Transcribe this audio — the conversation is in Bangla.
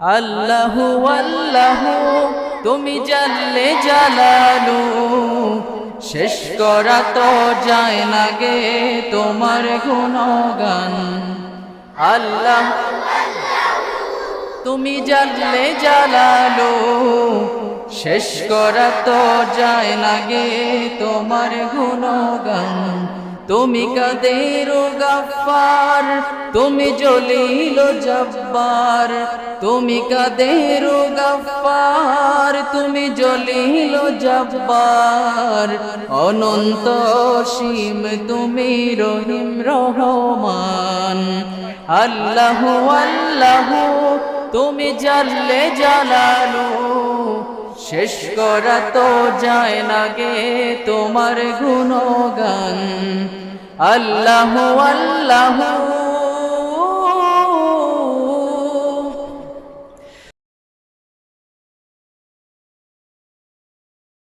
আল্লাহু আল্লাহু তুমি জাল্লে জালালু, শেষ করা তো যায় না গে তোমার গুণগান। আল্লাহ তুমি জাল্লে জালালু, শেষ করা তো যায় না গে তোমার গুণগান। তুমি কাদের গফফার, তুমি জলিল জব্বার, তুমি কাদের গফফার, তুমি জলিল জব্বার, অনন্ত অসীম তুমি রহিম রহমান। আল্লাহু আল্লাহু তুমি জাল্লে জালালু, শেষ করা তো যায় না গে তোমার গুণগান। আল্লাহু আল্লাহু